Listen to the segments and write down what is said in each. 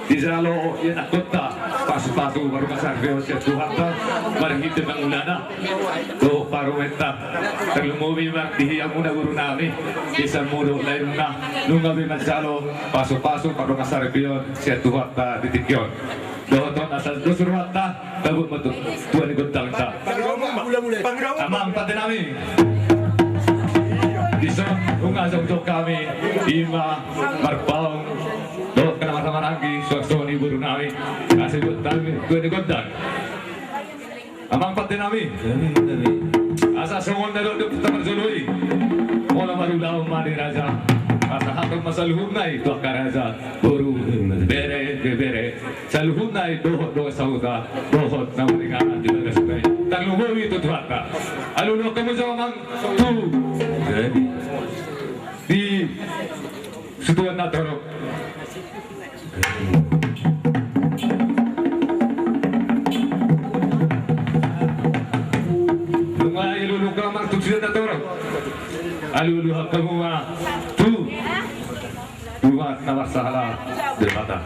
Di Zalo yan akota pasu-pasu baru kasarveo sa Tuhatta marhit ng ulana do parumenta terlumuwi mak dihiyang muna guru nami isang mudo lain na lungabi Zalo pasu-pasu baru kasarveo sa Tuhatta ditikyon doon asal dusurwata bago mo tuwan ni Gudang ta amang pati namin Disa, ungasang kami, ima, marpaong, doon ka naman sama lagi, suwakso ni Guru namin, kasi gue ni Gudang. Amang pati namin, asa sungon na doon kita marsuluy, mula marulaw mani raja, asa hatong masaluhun na ito ka raja, Guru, bere, saluhun na ito, doon sa uta, doon na malinganan, di ba kasukay. Taglumuwi ito tuwata, alulo ka mo sa mamang, di sutuan na torok lunga ilulung ka mang tuksuan na torok aluluhak ka mo tumat na masahala debata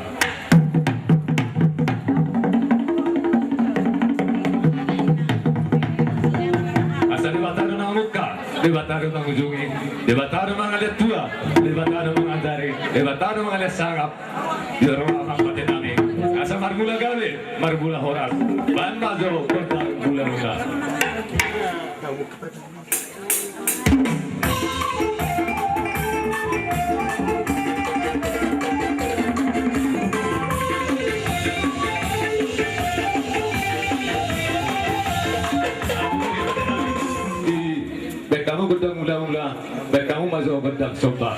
asa debata na muka debatado ng ujungin, debatado mga liat tua, debatado mga dari, debatado mga liat sarap, yoro ang pati namin. Asa marmula gabi, marmula horas, ban majo, kota mula. Kamu gudang mula-mula, baik kamu masuk gudang soba.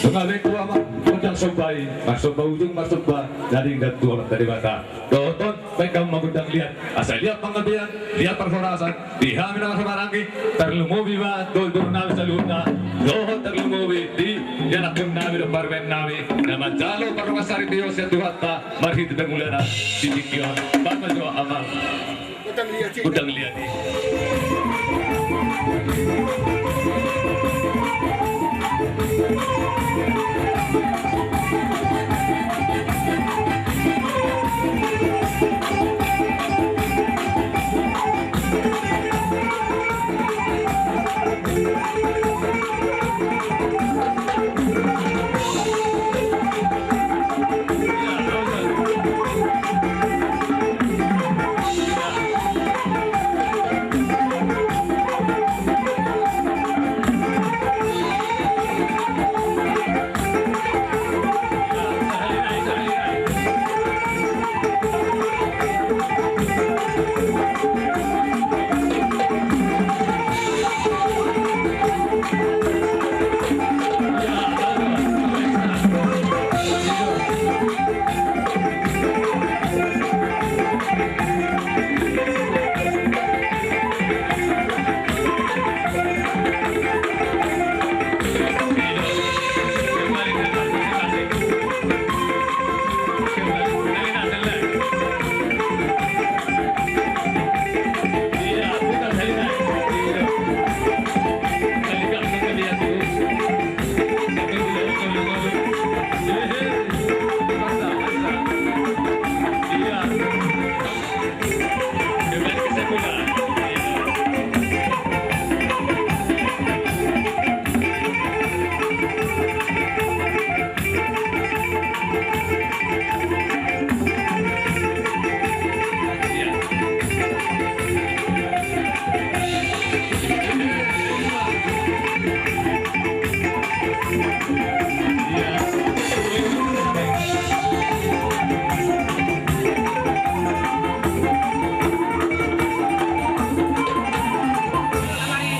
Mengalih tua gudang sobai, masuk ujung masuk dari tua dari mata. Doton, baik kamu magudang lihat. Asal lihat penggabian, lihat perforasan. Lihat minang semarangi, terlumubi ba, dol nabi saluna. Dohon terlumubi di yanak nabi do parwen nabi. Nama jalo parwasari Dios ya Tuhatta, marhit bengulana ditikyon. Pamajo amang. Gudang lihat.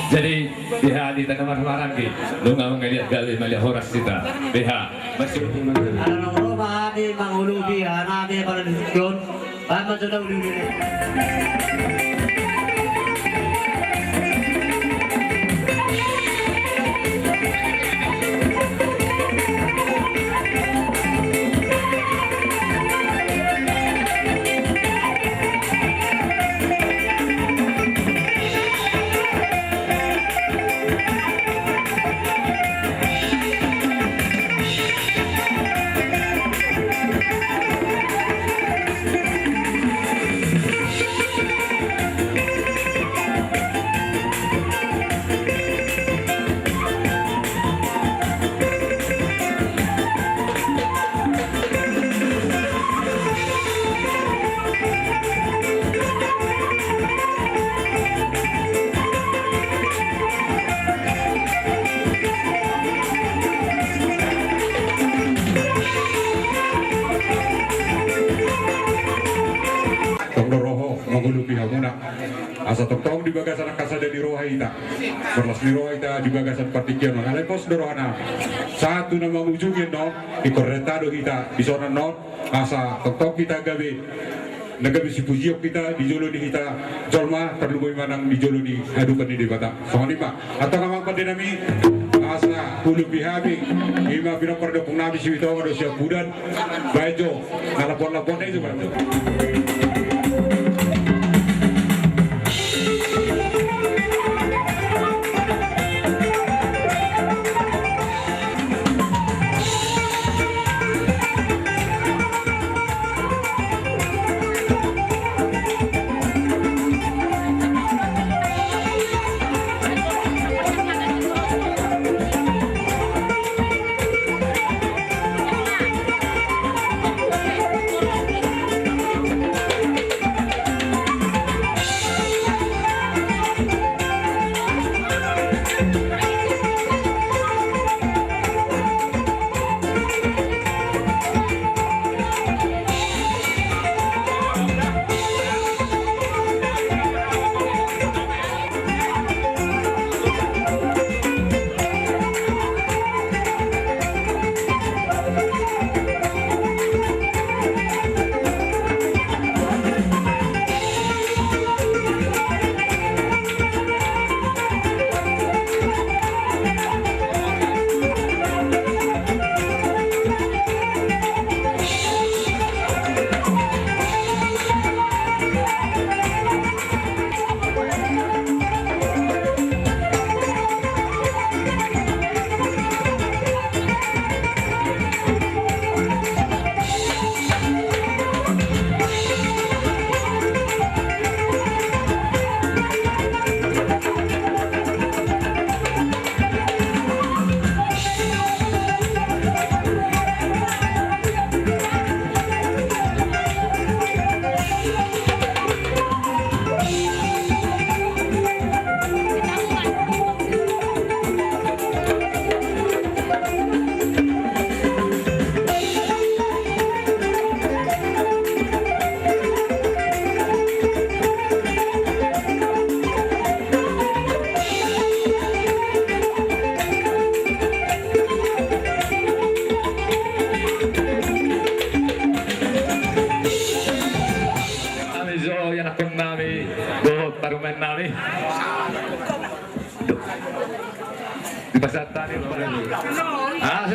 Jadi BH di tanah marmaran ki, lu nggak ngeliat gali melihat horas kita BH masih. Anak rumah di Mangulu BH, nanti pada disikun, apa sudah ulu. Marpaung di bagasan kasada di Rohaita. Perlas di Rohaita di bagasan partikian mengalai pos dorohana. Satu nama ujungin no di korretado kita di zona non asa tok kita gawe. Nagabi si pujiok kita di jolo di kita jolma perlu boy manang di jolo di hadukan di debata. Sama lima atau kamang pandenami asa hulu bihabi ima bina perdo pungnabi si wito ngado siap budan bajo ngalapon-lapon itu bantu.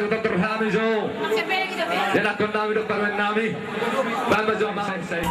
Dr. Hamizo, yan ako namin Dr. Nami, bago sa mga say.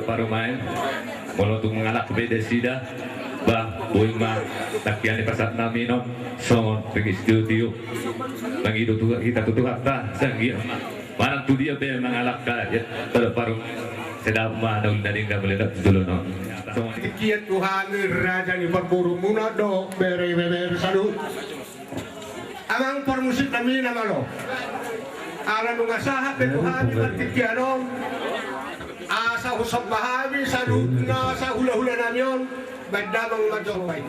parumain molotong mengalak beda sida bah boima takian pasat namino son pergi studio mengidu tuh kita tutup hatta sanggir mana tuh dia be mengalak ya pada parumain sedap mana dari nggak boleh dulu no Kiat Tuhan raja ni berburu munado bere salut amang permusik kami nama lo ala nunga sahat be Tuhan bertikianom asa usap bahami salut na sa hula-hula namyon badamang majopay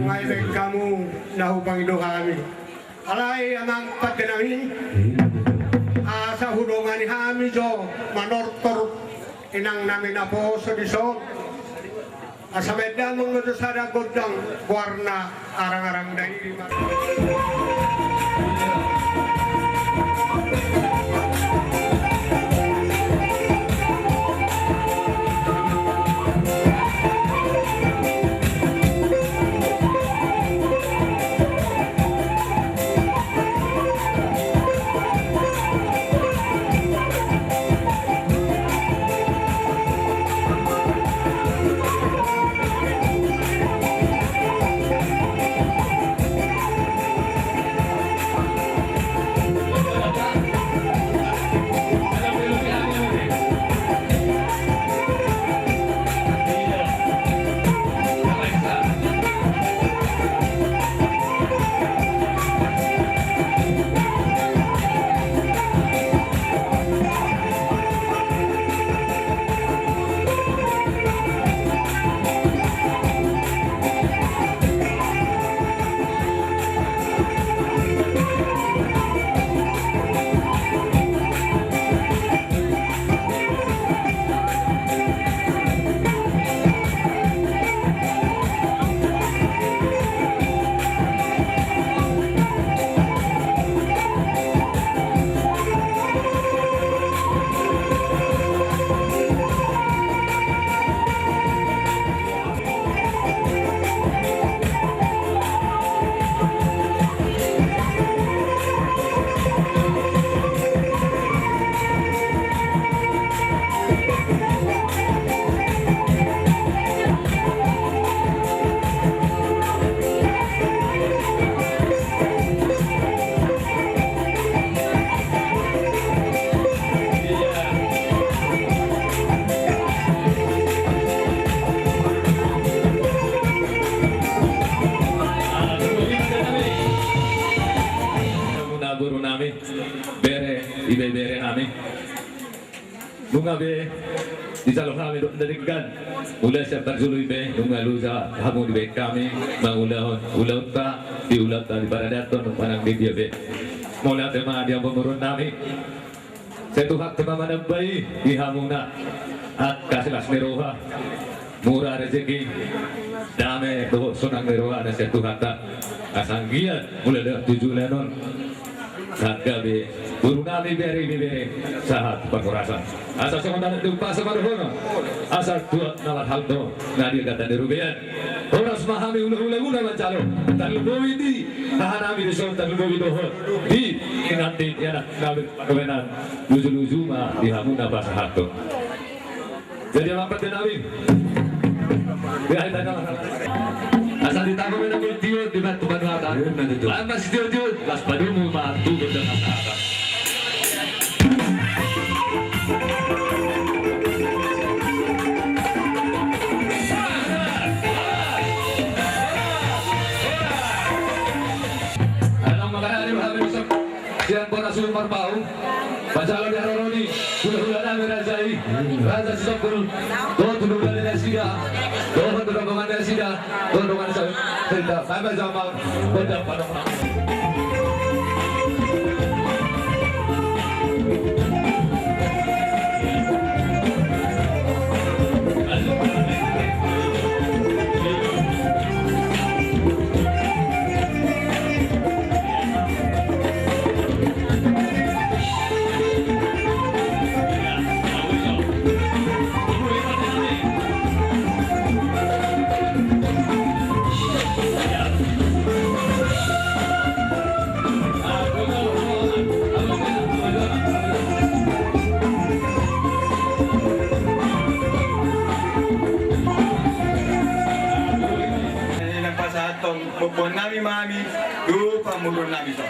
ngayon kamu nahupang ilo kami. Alay amang patinangin sa hudungan ni kami jo manortor inang namin na po sa diso. Asa medang mga dosara godang warna arang-arang dahil guru nami bere ibe bere nami bunga be di salong kami doon darigan mula sa tagsuluy nung alusa hamon di kami mangulahon ta diulat ta di paradaton nung panang media be mula tema dia pemurun nami setuhak tema manabay ihamong na at kasilas niroha murah rezeki dame doho sonang niroha na setuhata asanggiat mula dah 7 lenon saat gabi guru nami beri sahat pengurasan asal sementara jumpa sama dohono asal tuat nalat haldo nadir kata derubian orang semahami ulah macalo talbowi di tahanami disol talbowi doho di nanti ya nabi kebenan luju mah dihamuna bahasa hatto jadi apa den nabi ya kita asal ditanggung dengan video di batu banuata lama video las padumu matu dengan kata alam makanari habis besok siang bona sumar bau Pacalan di Haroroni, hula-hula namin Raza Sisokul, doon tulungan nila sila, doon tulungan nila sila, doon tulungan sa salita, kaya sama, bandang panahon. Pupun nami mami, lupa mulun nami so.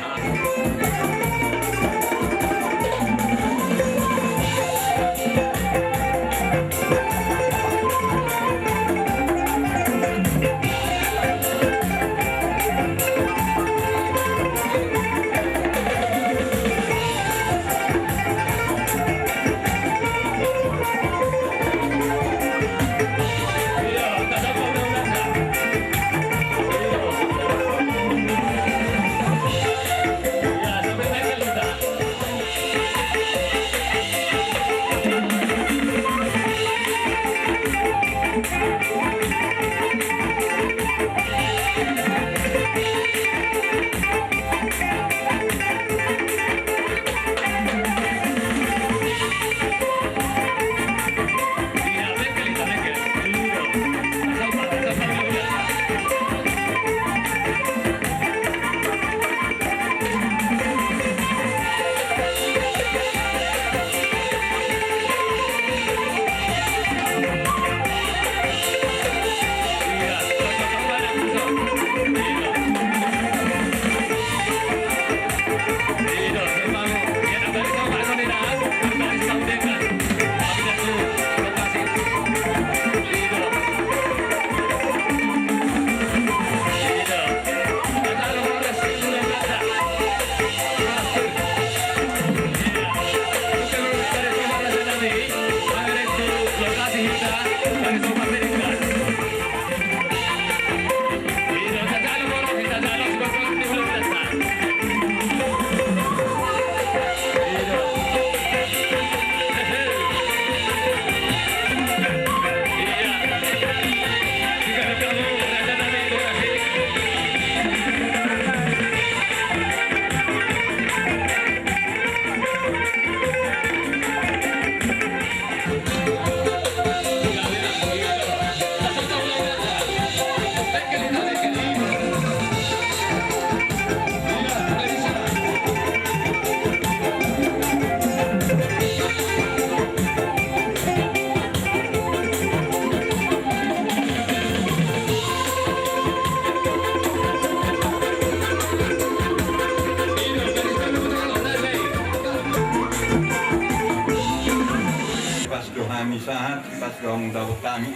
Kami saat pas kaum dawat kami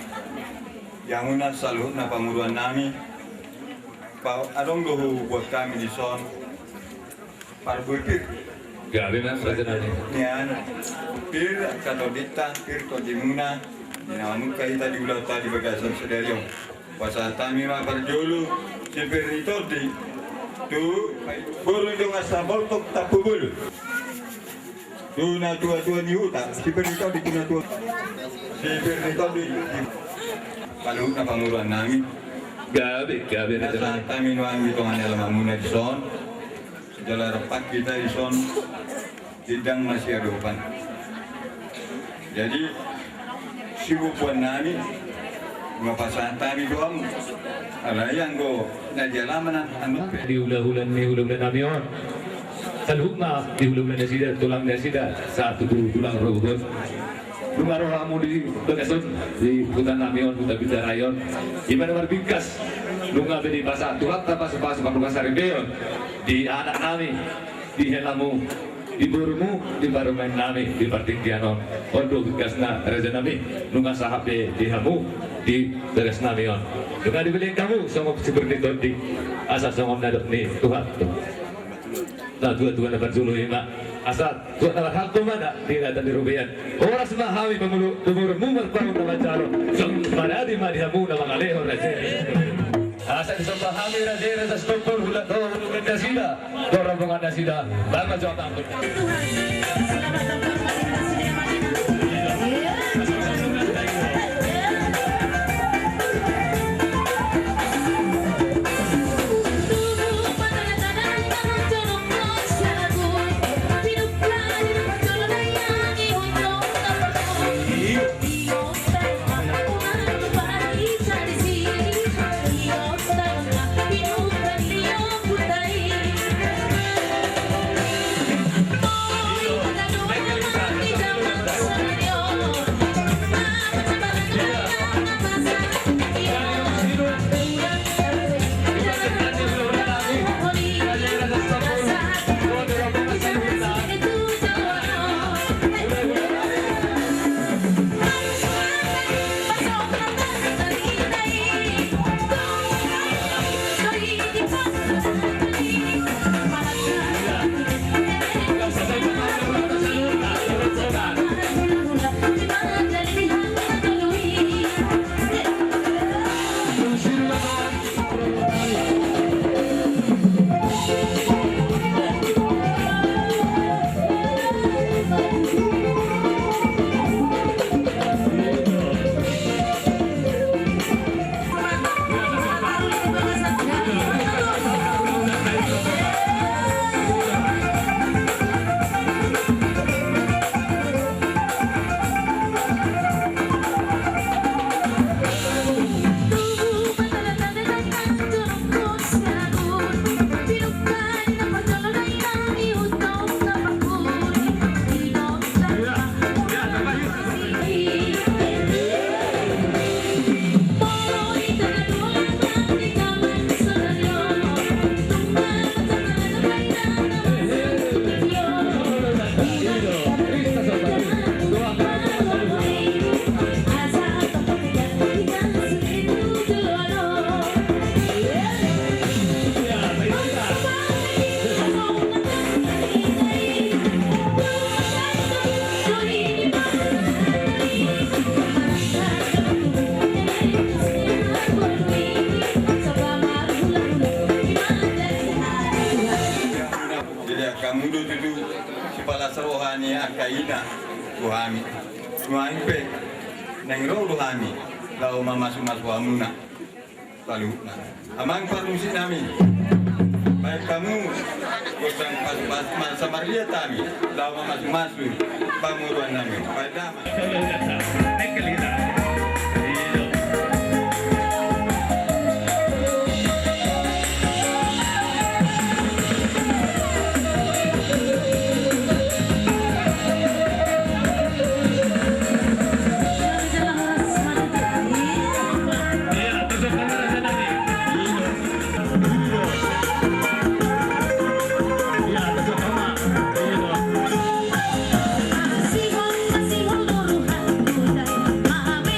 yang una salut na pamuruan nami adong dohu buat kami di son parbupir gabi mas raja nani nian pir katodita pir tojimuna Namun kita diulang tadi bagasan sederhana. Pasal kami maparjolo seperti tadi. Tu burung dengan sabol tok tak bubul. Tu na tua ni hutan seperti tadi tu na tua. Seperti tadi. Kalau na pamuruan nami. Gabi na Nasa kami nuang itu hanya lamamuna di son. Sejalan rapat kita di son. Sidang masih ada depan. Jadi sibuk buat nami. Mapasahan kami doang. Alayang go najalaman anu. Di hula-hulan nami on. Salhukna di hula-hulan nasida tulang nasida satu tulang rohon. Lumaro kamu di Bagasun di hutan namion hutan bidarayon. Gimana berbingkas? Lunga di pasar tulat apa sepas pasar Deon di anak nami di helamu di burumu di barumain nami di partingkianon ondo bingkasna raja nami lunga sahab di hamu di beres namion lunga dibeli kamu songok seperti tadi asal songok nadok nih Tuhan nah Tuhan dapat zulu ima asal Tuhan dapat hal tu mana tidak ada dirubian orang semua hawi pemurmu berparu nama caro song mana di madihamu nama kaleho raja asal disembahami raja stopor hula do nasida do rombongan nasida bangga jawab tampil rohani akaina rohani nuaimpe neng rohani lau masuk amuna lalu amang permisi nami baik kamu kusang pas masa Maria tami lau masuk pamuruan nami pada Masihon luruhan budaya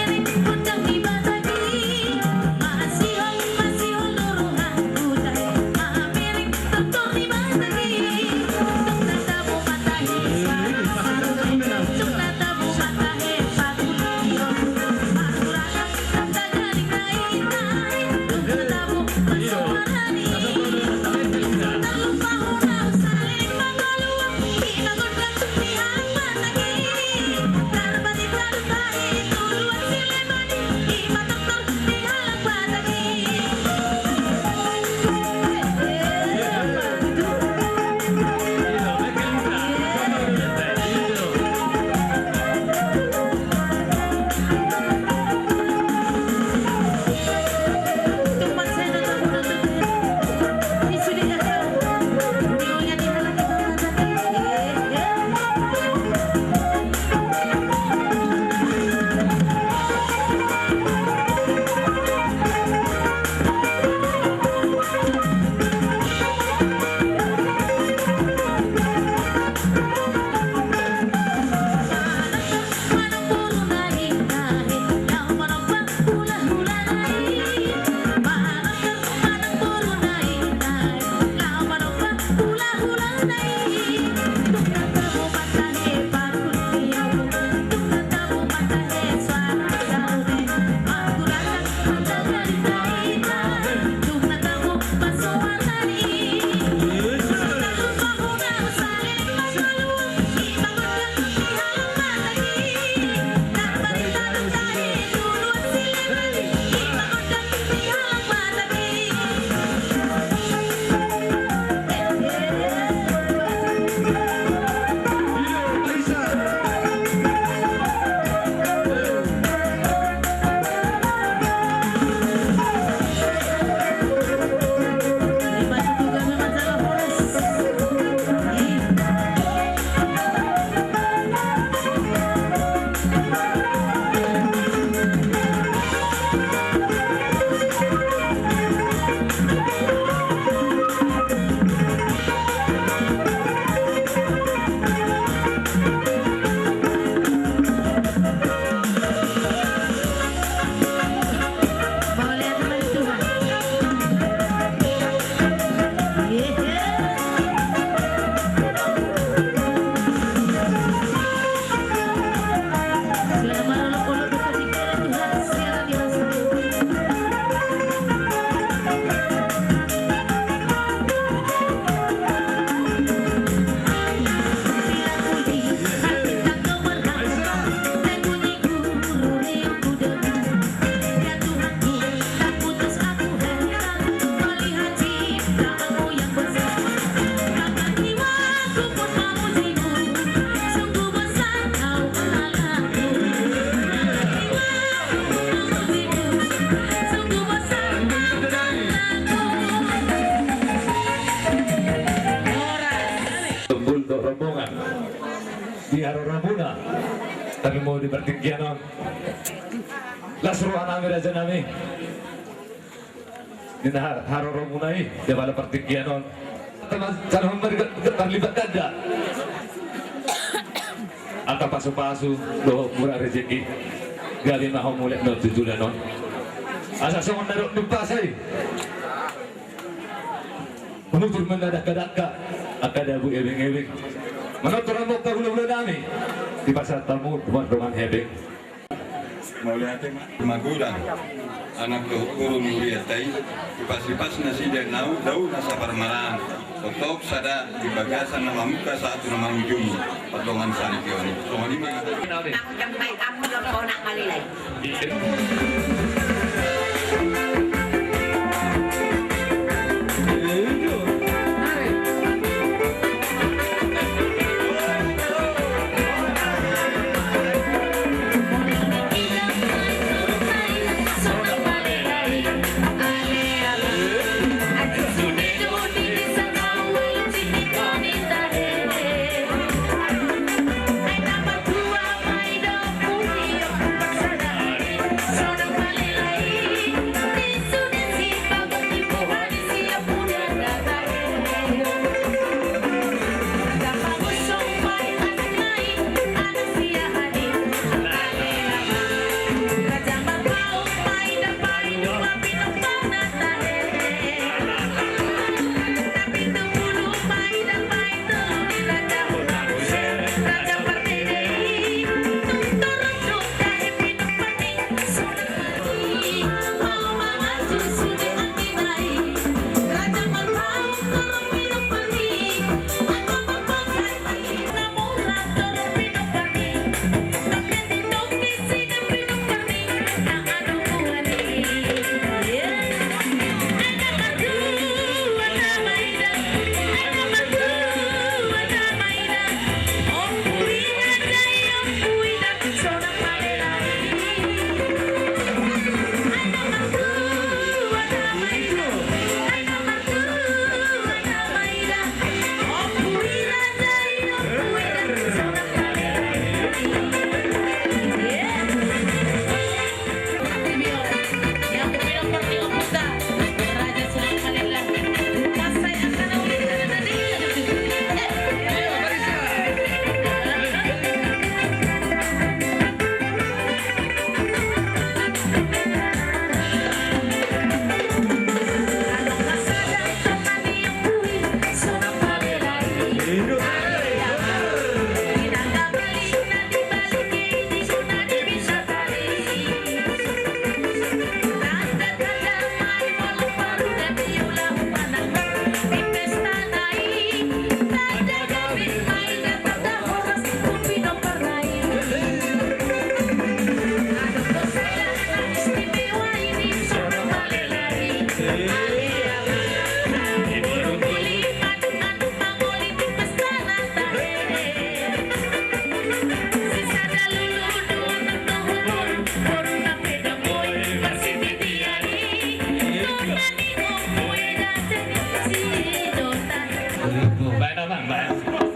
pertikyanon. Lasruan kami raja nami. Ini haroro munai di bala pertikyanon. Teman calon terlibat kada. Angka pasu-pasu do murah rezeki. Gali maho mulai no tujulanon. Asa songon narok nupasay. Menutur mendadak-dadak akada bu ebeng-ebeng. Menutur rambut tahula-hula nami di pasar tamu teman-teman hebeng. Mauliate magudang anak turun uriatai ipas-ipas nasi dan daun nasa parmaran totok sada di bagasan nama muka satu nama ujung patungan salikioni songon ini Nak sampai kamu nak kau nak malilai.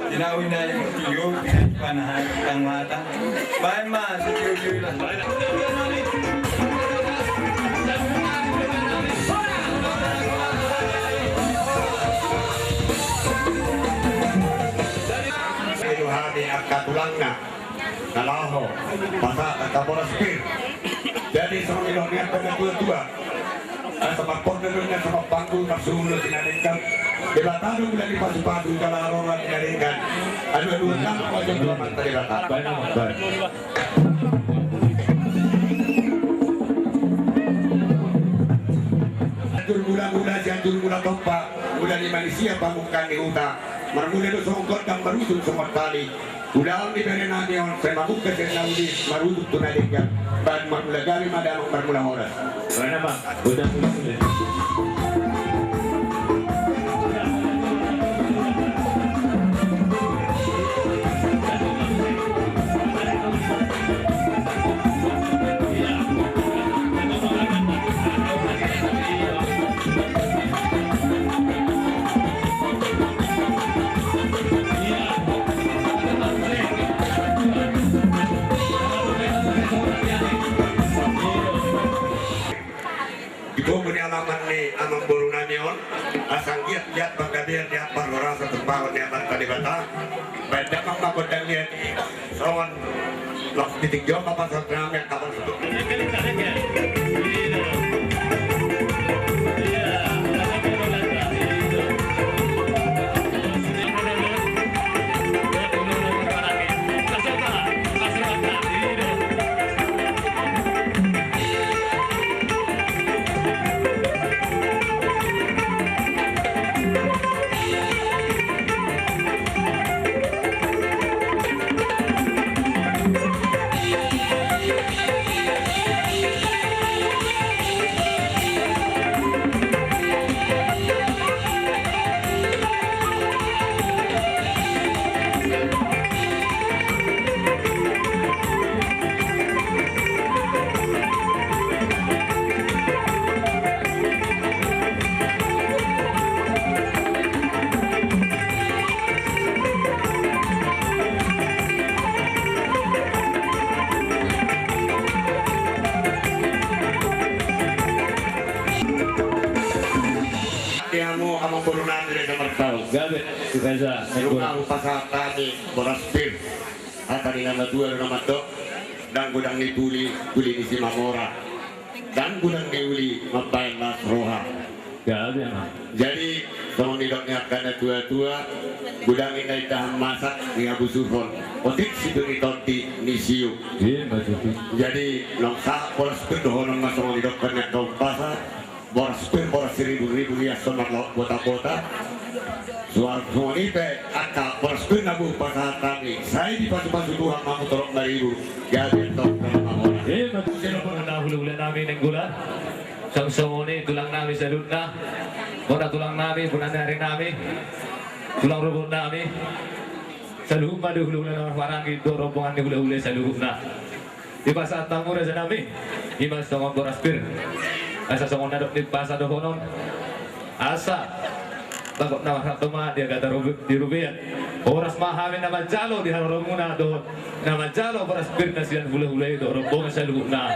Tinawin na yung tiyo, panahan kang mata. Bahay ma, sa tiyo lang. Hari akatulangna kalaho masa kaboraspir jadi sama milonian tua sama konderunya sama panggul masuk sinadengkan dilatadu dari padu kalaroran sinadengkan adu nama wajah dua mata dilatadu jantur gula tompa udah di Malaysia pamungkan di uta marmule do songkot dan marudut somot kali udah di berenang dia saya mabuk ke Saudi marudut tunadengkan dan marmula gari madang marmula horas Mana bang? Udah mulai. Ito mo ni alaman ni amang burunan niyon. Asang giat-giat pagkadian niya parorasa terpawan niya man kalibata. Banda mang magodang niya ni Sawan. Lak titigyo mapasal namin kapal ito. Mo amang burunan nila sa Martao. Gabi, si Reza. Lumang pasatani Boraspir. At kanina natuwa na naman to. Dan gudang ni Tuli ni si Mamora. Dan gudang ni Uli Mabayan Mas Roha. Gabi, ama. Jadi sama nidok niya kana tua-tua gudang ini tahan masak ni Abu Sufron. Otik situ ni Tonti ni Siu. Iya, betul. Jadi nong sak Boraspir dohonon mas sama nidok kana kau pasar. Boraspir boras ribu-ribu ya sonar laut kota-kota. Soal ini teh akak Boraspir nabu pasar kami. Saya di pasu-pasu Tuhan mamu torok 2,000. Jadi tok nama orang. Eh, betul. Sino po na huli-huli namin ng gula? Sang-sangoni, tulang namin sa luna. Muna tulang namin, punanari namin. Tulang rubon namin. Sa luhub na huli-huli na parangin, rombongan ni huli-huli sa luhub na. Di ba sa tangura sa namin? Imas sa mga Boraspir. Asa sa mga nadok ni Pasa dohonon. Asa. Takot na makatuma, dia kata di Rubian. Oras mahamin na majalo, di harong muna doon. Na majalo, Boraspir na siyan hula-hula ito. Rombongan sa luhub na.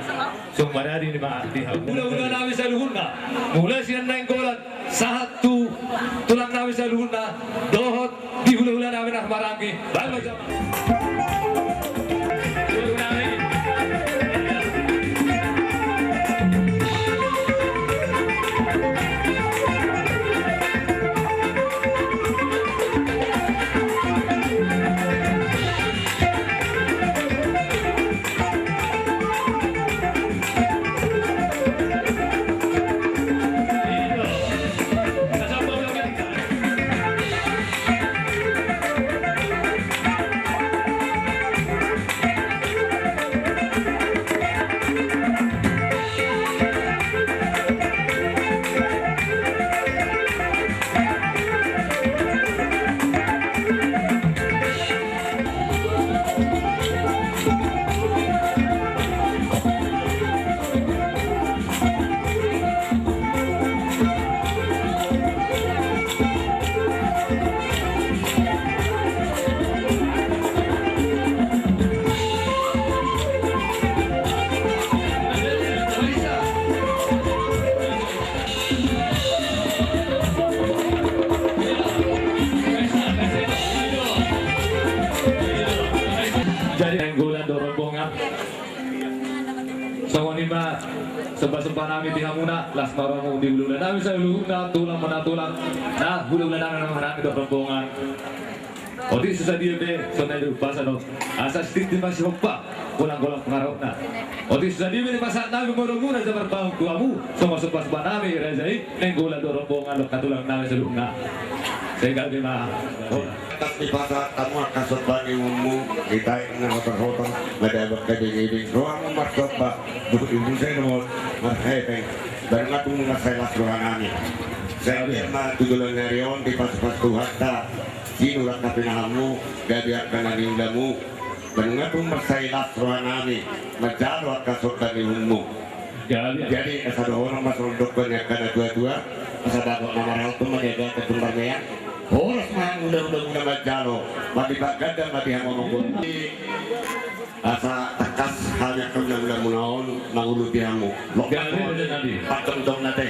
So marari ni Maati. Hula-hula namin sa luhub na. Mula siyan na yung golan. Sahat tulang namin sa luhub na. Dohot, di hula-hula namin ang marami. Bago sa... Hula namin. Sembah-sembah namin di hamuna, las maramo di hululan namin sa hululan, tulang manatulang, na hululan namin ng marami do rombongan. O di sa dia be, so na yung basa no, asas di masih hokpa, kulang-kulang pengaruh na. O di sa dia be masak namin muna sa berbang tuamu, so sembah-sembah namin rezai, nenggulan do rombongan do katulang namin sa hululan. Sehingga di ma. Tas di pasar kamu akan sebagai umum kita ingin hotel-hotel ada berkebing-kebing ruang markot pak butuh ibu saya nomor marketeng dan ngatung mengasai lasruhanani saya mah tujuan ngarion di pas-pas tuhata sinulat kapinahamu gabiarkan anindamu dan ngatung mengasai lasruhanani majalot kasotan ilmu jadi asal orang masuk dokternya karena dua-dua asal dapat nomor itu menjaga ketumbarnya. Horas mah udah majalo, mati bagada mati yang ngomong asa takas hanya kena munaon mangulupiamu. Gawe Raja Nabi. Patong nate.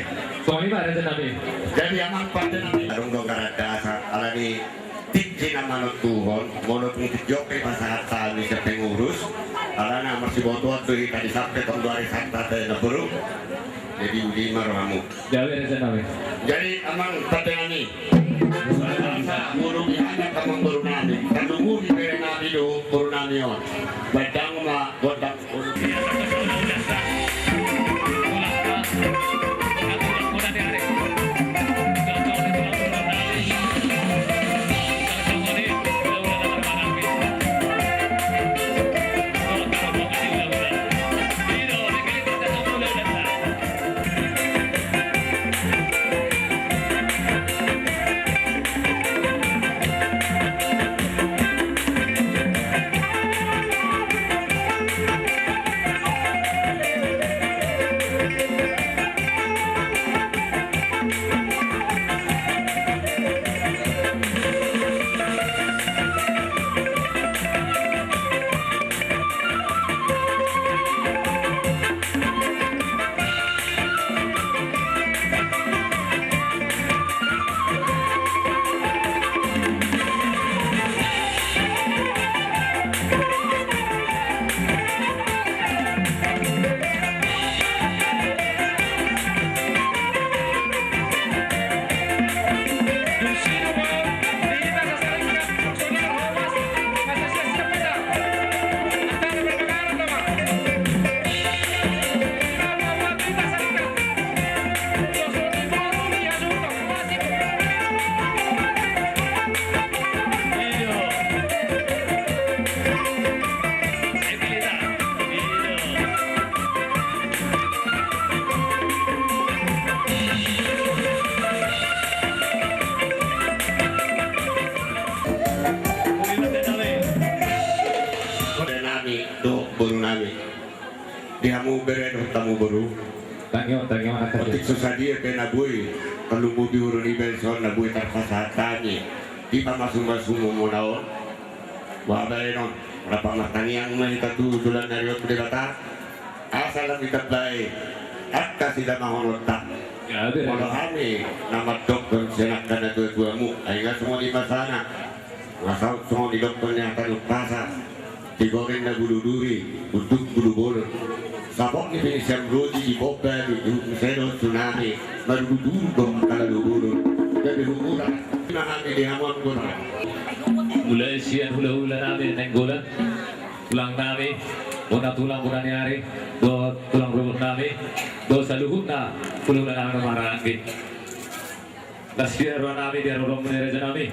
Suami Pak Raja Nabi. Jadi aman pada nabi. Arung dong karada alani tiki nama Tuhan, monot ngijok ke masyarakat di pengurus. Alana masih botuan tuh tadi sampai tahun 2001 na baru. Jadi di marhamu. Gawe Raja Nabi. Jadi aman pada nani. Murung ada kamu turunani. Tandungu di nabi do turunanion. Badang ma godang. Dihamu beren tamu baru. Tangyo anak Otik susadi pe nabui kalau budi urun ibel son nabui terpasatani. Di pamasung-masung munaon. Wa beren berapa matani yang mahita tu bulan dari waktu kata. Asal kita baik. Akka tidak mau letak. Kalau kami nama dokter senakkan dua-duamu, akhirnya semua di sana. Asal semua di dokternya akan pasar. Digoreng na bulu duri, untuk bulu bulu. Sabok ni pinisiam roti di bopel, di seno tsunami, maruduru dong kalau bulu. Jadi hubungan, kami di hamon guna. Mulai siang hula-hula namin nenggolan, tulang namin, una tulang bukan hari, do tulang rubuk namin, do saluhut na, hula namin marangin. Nasiya ruang namin, dia ruang menereja namin.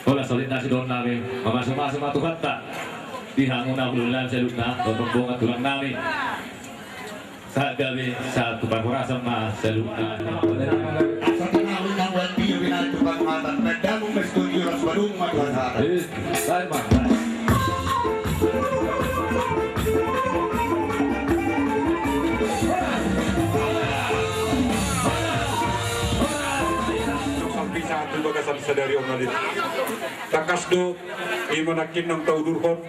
Olah solid nasi don namin, masuk-masuk matu kata. Dihangun na hululan sa luna, tumbong at tulang namin. Sa gabi, sa tuparkurasang sa luna. Sa tinawin ng wati yung binatupang matan, nagdamong may studio ras balong matuhara. Saan man? Sampai saat itu bagasan sadari orang lain. Takas do, imanakin ng taudurhon.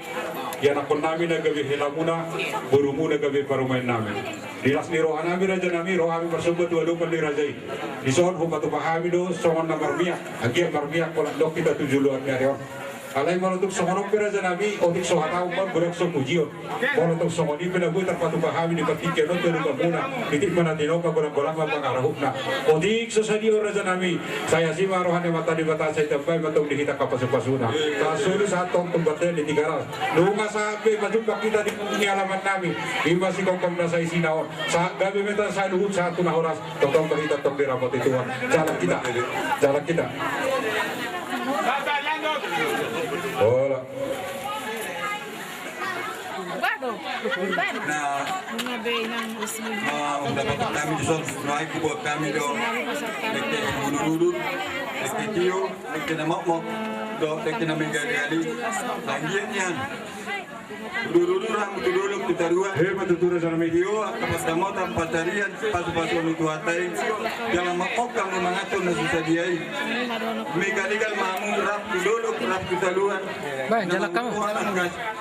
Yan ako namin na gabi hilamuna, buru muna gabi parumain namin. Dilas ni rohan namin raja namin, rohan bersumber dua-dua ni rajai. Di sohon hukum pahami do, sohon na marmiak, agian marmiak kolang dok kita 7 luar dari orang. Alay malutuk sohonok raja namin, otik sohatau pun budak somujion. Malutuk sohoni penabu terpatu pahami di patikian do terluka muna, titik mana tinoka golang-golang mapangarahuk na. Otik sesadio raja namin, saya si marohan yang mata di batas saya tempai matung di kita kapasupasuna. Kasuri saat tong tempatnya di 300. Lunga sabi majumpa kita di alamat namin. Iba si kongkong na sa isinaon. Sa gabi meta sa luhut sa ato na oras. Totong kita tong dirapot ito. Jalan kita. Jalan kita. Hola. Dapat kami jual, naik kubur kami do, lekte bulu-bulu, lekte tio, lekte nama mok, do lekte nama gali-gali, langian yang, Dulu-dulu dulu kita dua. Hebat tutura sana me. Iyo kapas damo tanpa tarian pasu-pasu itu hatai. Jangan makokang ni mangaton na susadiay. Mekanikal mamu rap dulu rap kita luar. Baik, jalan kamu.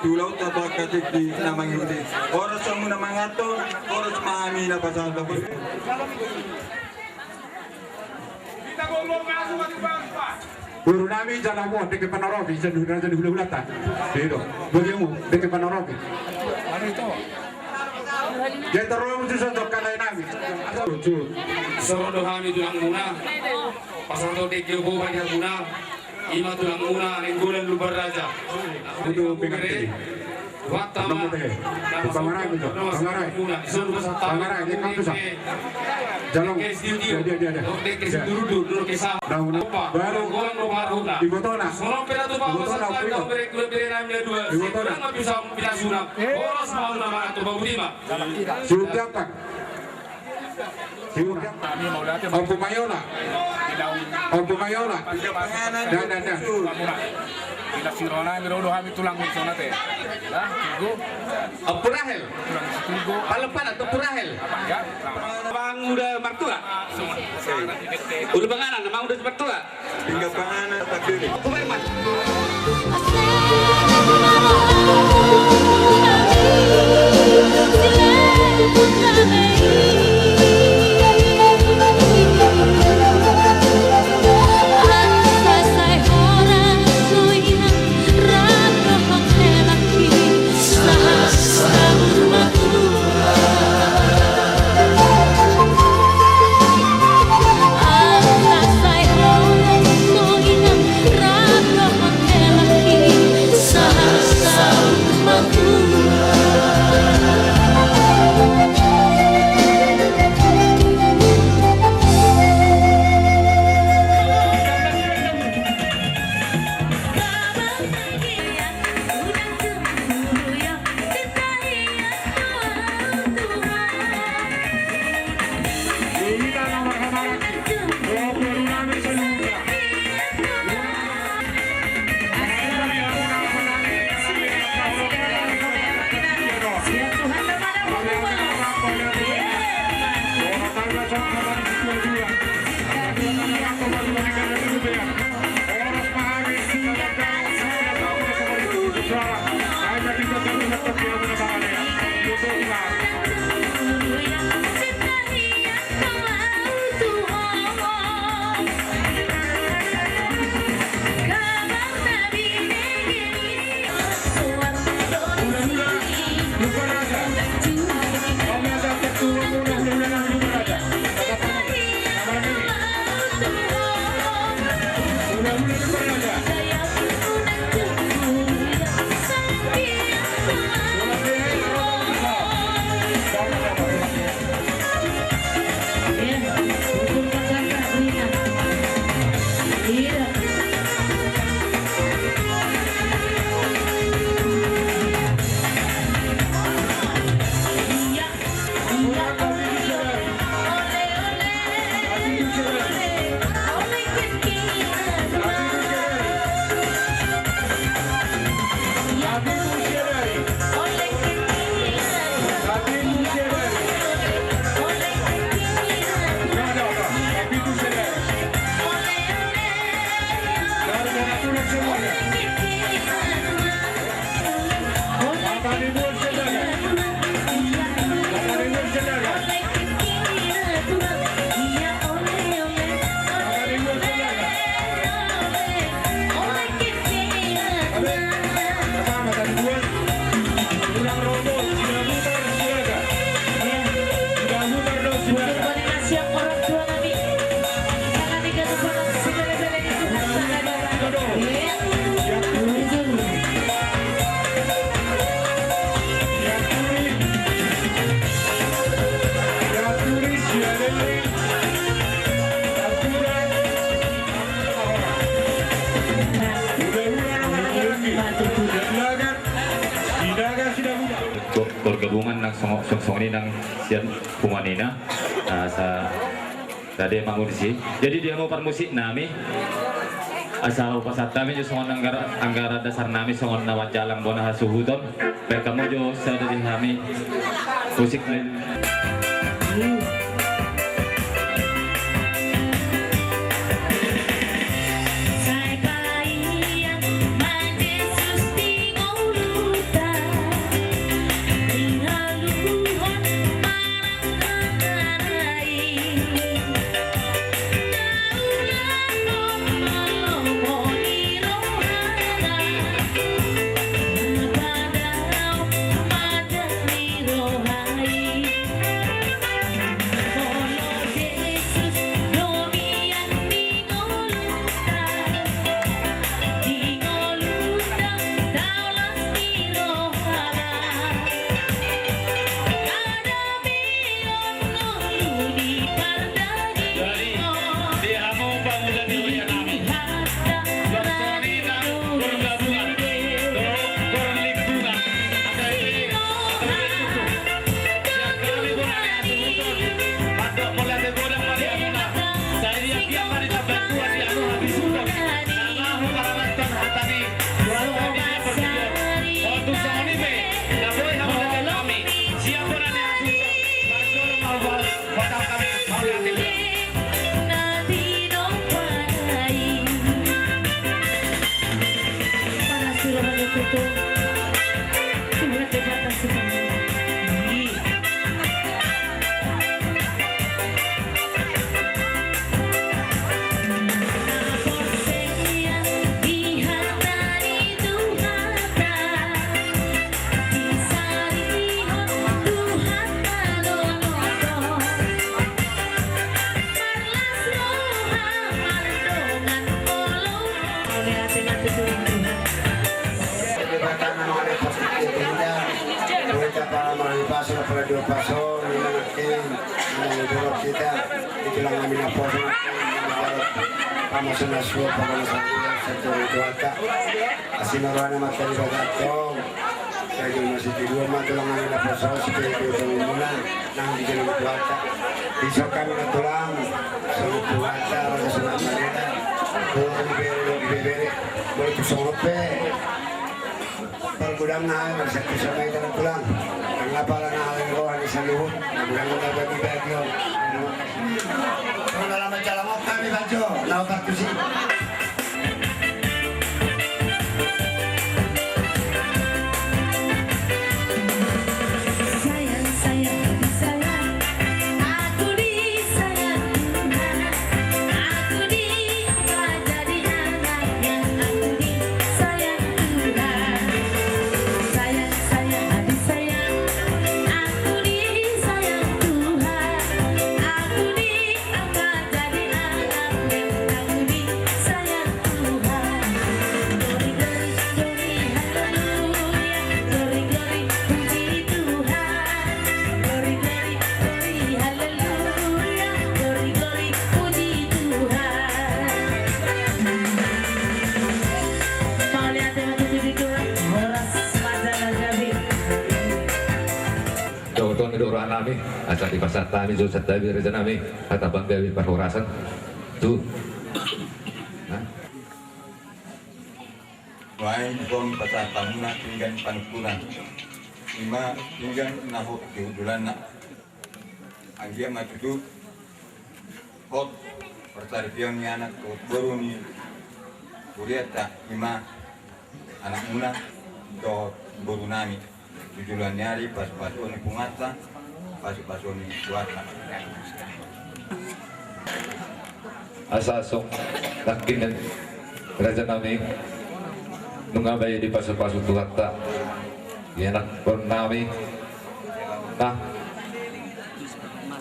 Tulau tata katik di namang hindi. Oras ang muna mangaton, oras maami na pasal labot. Guru nami jalan mo deke panorobi sa hula-hulatan. Dito. Bagaimana deke panorobi. Jadi terus itu untuk kanai nami. Serodo kami tulang muna. Pasal to dekil ko ba niya muna. Ima tulang muna ninggulan lubar raja. Itu pingatili. Watama. Pangaray ko. Pangaray. Isuno ko sa tao. Pangaray, di kanto sa. Jalong. Dia. Dekil si dulu kisah. Baru Golang no maruna. Iboto na. Solo pera tu bawa sa tao bere namnya dua. Sekarang nggak bisa sunap. Oras mau nama atau bawa lima. Siutyapang. Om Pumayola. Om Pumayola. Dan. Tidak sirona mirodo kami tulang musuh nate. Dah, tigo. Purahel. Palepan atau Purahel? Bang udah mertua? Udah banganan, emang udah mertua? Hingga panganan takdiri. Aku Berman. Pergabungan ng song-song ng siyan pumanina sa tadi mangudisi. Jadi dia mau permusik nami Asa upasat kami jo songon anggara dasar nami songon nawat jalang bona hasuhudon. Baik kamu jo sadari kami musik lain. Asinarana materi bagatong kaya masih tidur matulang ang naposo si Pedro muna nang di jalan kuwata isok kami na tulang sa kuwata rasa sa manila buwan bibere boleh kusope palgudang na magsakisa may tanang tulang ang napala na aling rohan sa luhod nagudang na bagay bagyo kung nalang magkalamok kami bagyo nautak tusi. Nami asal di pasar tani susah tapi reja nami kata bang gawi perhorasan tu Wain kom pasar tamuna tinggan panpunan 5 tinggan naho diudulan nak agia matudu hot pertaripion ni anak baru ni kuliah tak 5 anak muna do baru nami tujuan nyari pas-pasu ni pungata pasu-pasu ni suata asasong takin dan raja nami nungabay di pasu-pasu tuwata yanak por nami nah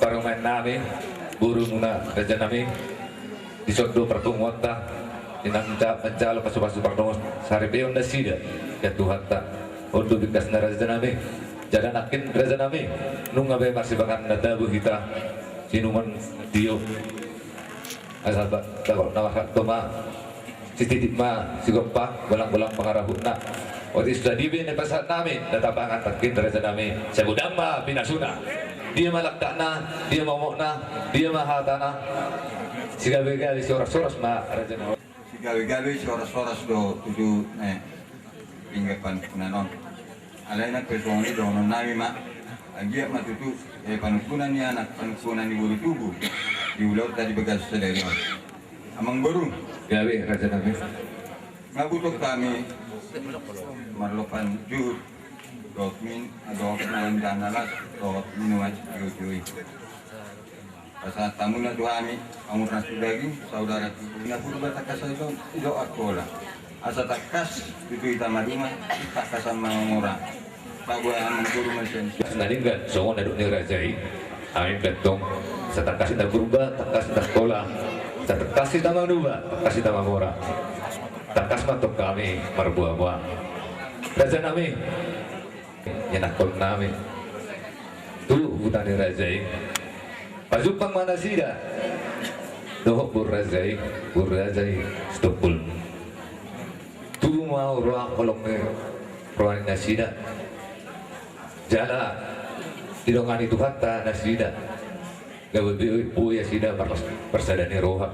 parang main nami buru muna raja nami di soddo pertemuan ta inang mencalo pasu-pasu pardong saripeon na sida ya Tuhan ta untuk bikas na raja nami jaga nakin raja nami nunga bay masih bakan nadabu kita sinuman dio asal takut nawakat toma si titik ma si gompa belang-belang pengarahut na waktu sudah dibin pasat nami datapangan takin raja nami sebudang ma binasuna dia malaktakna dia momokna dia mahatana siga bega di soras-soras ma raja nami gawe-gawe soras-soras do tuju pinggapan kunanon. Alay na pesong do non nami mak. Agiat matutu panukunan ni anak panukunan ni buru tubuh di ulau tadi begas sedari. Amang baru Gawe raja nami. ngabutok kami marlopan jud dot min adok nan danalas dot minuan jui. Pasal tamu na kami amur nasi daging saudara na puro batakas itu doa kola. Asa takas itu ita maduma takasan mangura. Bagwa amang guru mesin. Nadi enggak songo naduk ni rajai. Amin betong. Satakas ita berubah, takas ita sekolah. Takas ita manuba, takas ita mamora. Takas matok kami marbuah-buah. Raja nami. Yanakol nami. Tu hutani rajai. Pajupang mana sida. Dohok burrajai stopul. Tu mau ruang kolong ni ruang nasida. Jala didongani Tuhan ta nasida. Gawe buya sida persadani roha.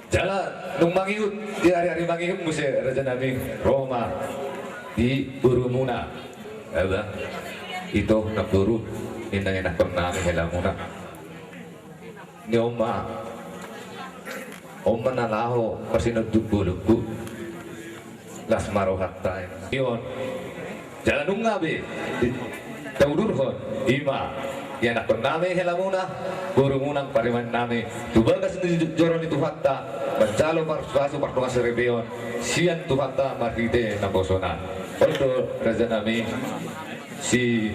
Jala nung mangiut di hari-hari mangiut muse raja nami Roma di Burumuna. Ada itu nak buru inanya nak pernah helamuna. Ni oma nalaho pasinod dugo las marohatta yon jalan ungabe taudurhon ima ya nak pername helamuna burumunang pariman nami tubagas ni joron itu hatta bancalo parsuasu partunga serebeon sian tu hatta marhide na bosona odo raja nami si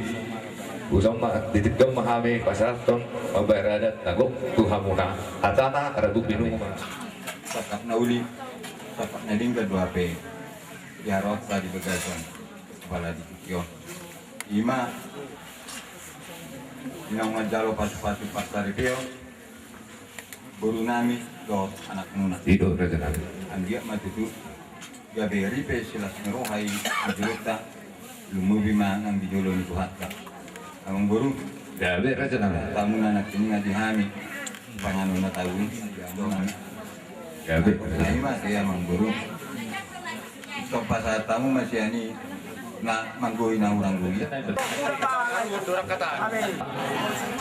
usang dititong mahami pasarton mabaradat nagok tuhamuna atana karabuk binuma Sakap na uli, sapak na lingga 2P. Yarot tadi begasan, kepala di Kikyo. Ima, inang majalo pasu-pasu pasar Rio. Buru nami, dot anak muna. itu raja nami Anggiak matutu, gabe ripe silas merohai, anjurta, lumubi mang ang dijolo ni Tuhatta. Amang buru, gawe raja nami tamu anak ini ngadihami, pangano na tawin, diambil gawe Nah, ini masih ya mangguru. Sok pasar tamu masih ani na manggoy na urang guli.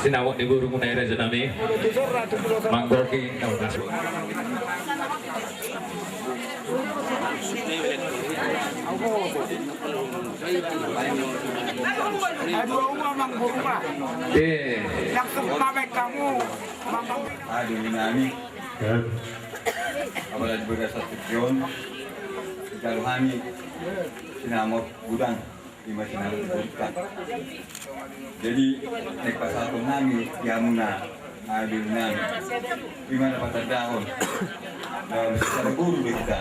sinawat di burumuna raja nami manggoki naunas Aduh, Mang Buruma. Langsung pamit kamu, Mang. Aduh nami. Apalagi berasa tujuan. Kalau kami sinamot gudang di masyarakat bukan. Jadi naik pasar nami yamuna aduh nami. Gimana pasar dahon? Nah, secara guru kita.